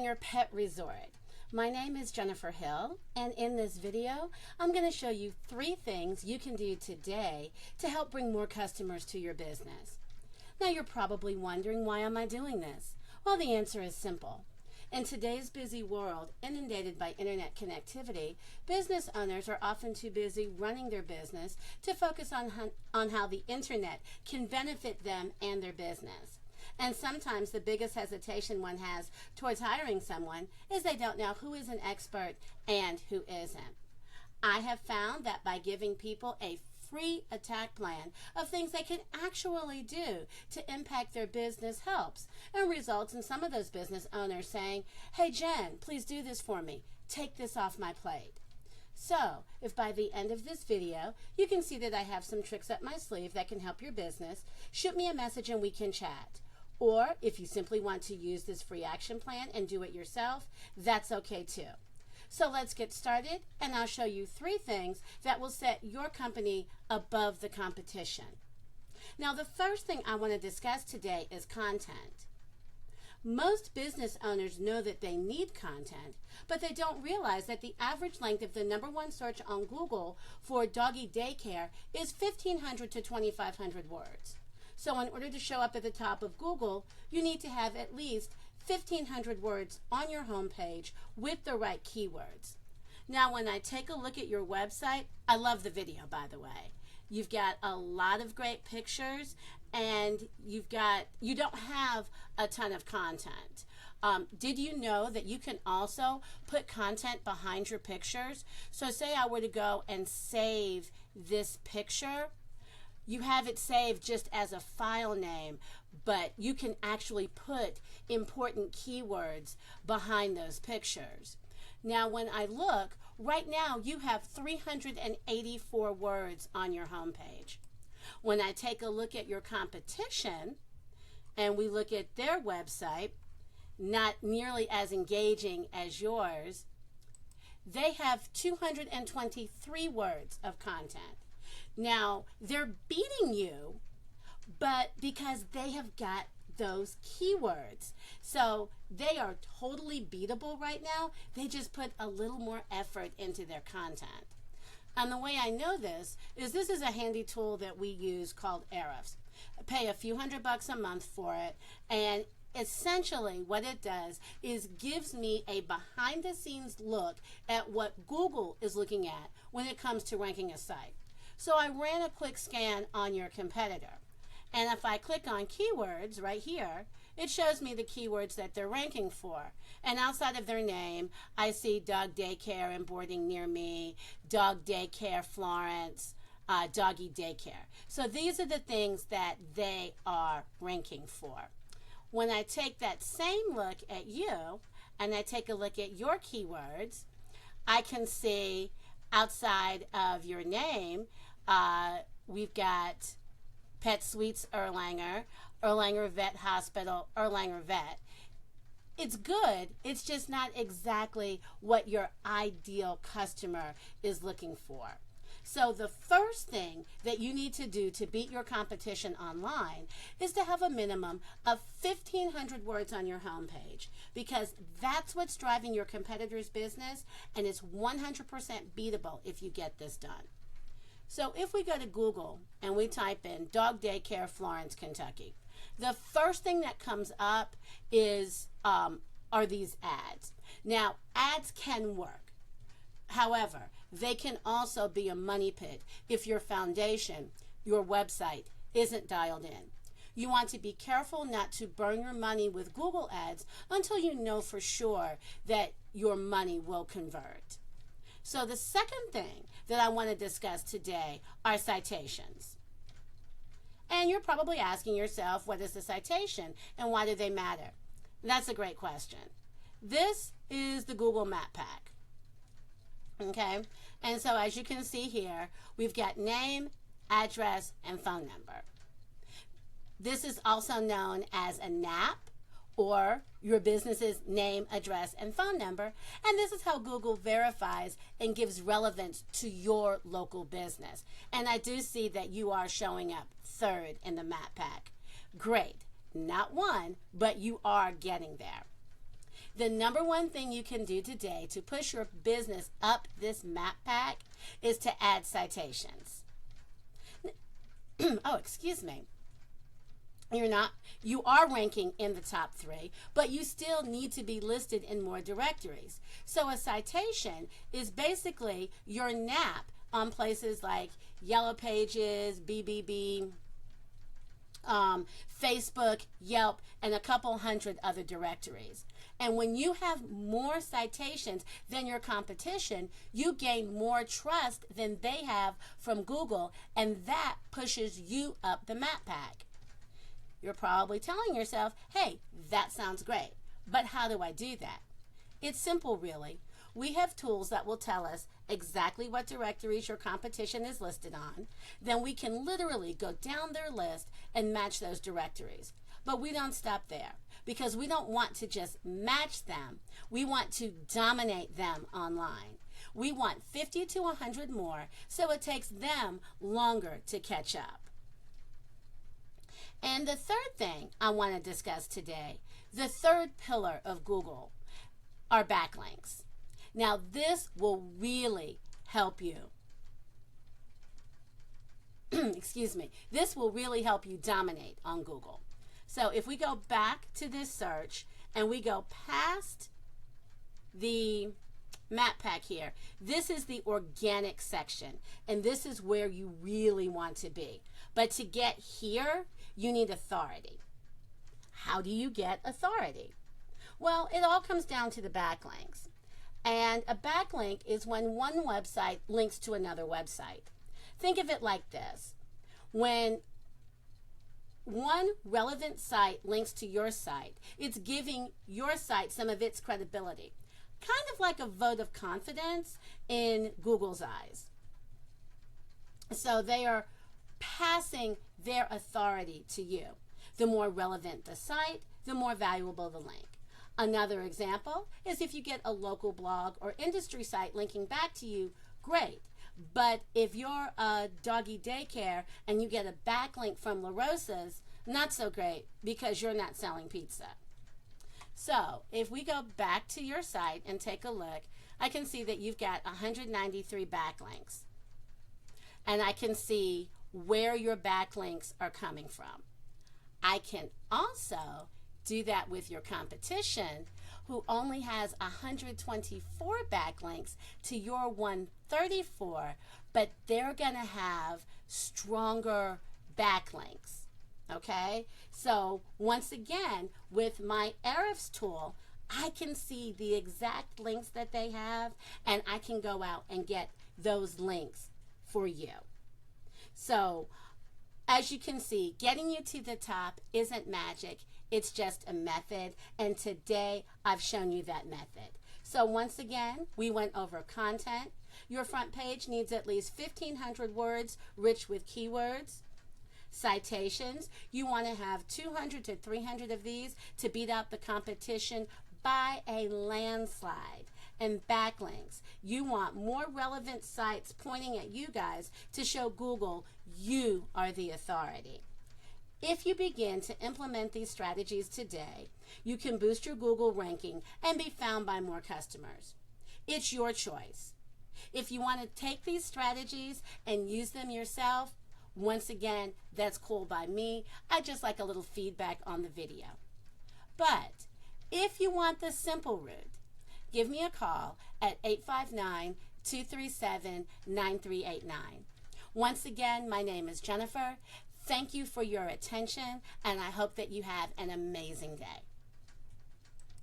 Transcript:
Erlanger Pet Resort. My name is Jennifer Hill, and in this video, I'm going to show you 3 things you can do today to help bring more customers to your business. Now you're probably wondering, why am I doing this? Well, the answer is simple. In today's busy world, inundated by internet connectivity, business owners are often too busy running their business to focus on how the internet can benefit them and their business. And sometimes the biggest hesitation one has towards hiring someone is they don't know who is an expert and who isn't. I have found that by giving people a free attack plan of things they can actually do to impact their business helps and results in some of those business owners saying, "Hey Jen, please do this for me. Take this off my plate." So, if by the end of this video you can see that I have some tricks up my sleeve that can help your business, shoot me a message and we can chat. Or if you simply want to use this free action plan and do it yourself, that's okay too. So let's get started, and I'll show you 3 things that will set your company above the competition. Now, the first thing I want to discuss today is content. Most business owners know that they need content, but they don't realize that the average length of the #1 search on Google for doggy daycare is 1,500 to 2,500 words. So in order to show up at the top of Google, you need to have at least 1,500 words on your homepage with the right keywords. Now, when I take a look at your website, I love the video, by the way. You've got a lot of great pictures, and you don't have a ton of content. Did you know that you can also put content behind your pictures? So say I were to go and save this picture. You have it saved just as a file name, but you can actually put important keywords behind those pictures. Now, when I look, right now you have 384 words on your homepage. When I take a look at your competition and we look at their website, not nearly as engaging as yours, they have 223 words of content. Now, they're beating you, but because they have got those keywords. So they are totally beatable right now. They just put a little more effort into their content. And the way I know this is a handy tool that we use called Ahrefs. I pay a few $100 a month for it, and essentially what it does is gives me a behind the scenes look at what Google is looking at when it comes to ranking a site. So I ran a quick scan on your competitor. And if I click on keywords right here, it shows me the keywords that they're ranking for. And outside of their name, I see dog daycare and boarding near me, dog daycare Florence, doggy daycare. So these are the things that they are ranking for. When I take that same look at you and I take a look at your keywords, I can see outside of your name, we've got Pet Suites Erlanger, Erlanger Vet Hospital, Erlanger Vet. It's good, it's just not exactly what your ideal customer is looking for. So the first thing that you need to do to beat your competition online is to have a minimum of 1,500 words on your homepage, because that's what's driving your competitor's business, and it's 100% beatable if you get this done. So if we go to Google and we type in dog daycare Florence, Kentucky, the first thing that comes up is are these ads. Now, ads can work. However, they can also be a money pit if your foundation, your website, isn't dialed in. You want to be careful not to burn your money with Google ads until you know for sure that your money will convert. So the second thing that I want to discuss today are citations. And you're probably asking yourself, what is a citation and why do they matter? That's a great question. This is the Google Map Pack. Okay, and so as you can see here, we've got name, address, and phone number. This is also known as a NAP, or your business's name, address, and phone number, and this is how Google verifies and gives relevance to your local business. And I do see that you are showing up 3rd in the Map Pack. Great, not 1, but you are getting there. The number one thing you can do today to push your business up this map pack is to add citations. Oh, excuse me. You are ranking in the top 3, but you still need to be listed in more directories. So a citation is basically your NAP on places like Yellow Pages, BBB, Facebook, Yelp, and a couple hundred other directories. And when you have more citations than your competition, you gain more trust than they have from Google, and that pushes you up the map pack. You're probably telling yourself, hey, that sounds great, but how do I do that? It's simple, really. We have tools that will tell us exactly what directories your competition is listed on. Then we can literally go down their list and match those directories. But we don't stop there because we don't want to just match them. We want to dominate them online. We want 50 to 100 more, so it takes them longer to catch up. And the third thing I want to discuss today, the third pillar of Google, are backlinks. Now, this will really help you. Excuse me. This will really help you dominate on Google. So if we go back to this search and we go past the map pack here, this is the organic section, and this is where you really want to be. But to get here, you need authority. How do you get authority? Well, it all comes down to the backlinks. And a backlink is when one website links to another website. Think of it like this. When one relevant site links to your site, it's giving your site some of its credibility. Kind of like a vote of confidence in Google's eyes. So they are passing their authority to you. The more relevant the site, the more valuable the link. Another example is if you get a local blog or industry site linking back to you, great. But if you're a doggy daycare and you get a backlink from La Rosa's, not so great because you're not selling pizza. So if we go back to your site and take a look, I can see that you've got 193 backlinks. And I can see where your backlinks are coming from. I can also do that with your competition, who only has 124 backlinks to your 134, but they're going to have stronger backlinks. Okay? So once again, with my Ahrefs tool, I can see the exact links that they have, and I can go out and get those links for you. So as you can see, getting you to the top isn't magic. It's just a method, and today I've shown you that method. So once again, we went over content. Your front page needs at least 1,500 words rich with keywords. Citations, you want to have 200 to 300 of these to beat out the competition by a landslide. And backlinks, you want more relevant sites pointing at you guys to show Google you are the authority. If you begin to implement these strategies today, you can boost your Google ranking and be found by more customers. It's your choice. If you want to take these strategies and use them yourself, once again, that's cool by me. I just like a little feedback on the video. But if you want the simple route, give me a call at 859-237-9389. Once again, my name is Jennifer. Thank you for your attention, and I hope that you have an amazing day.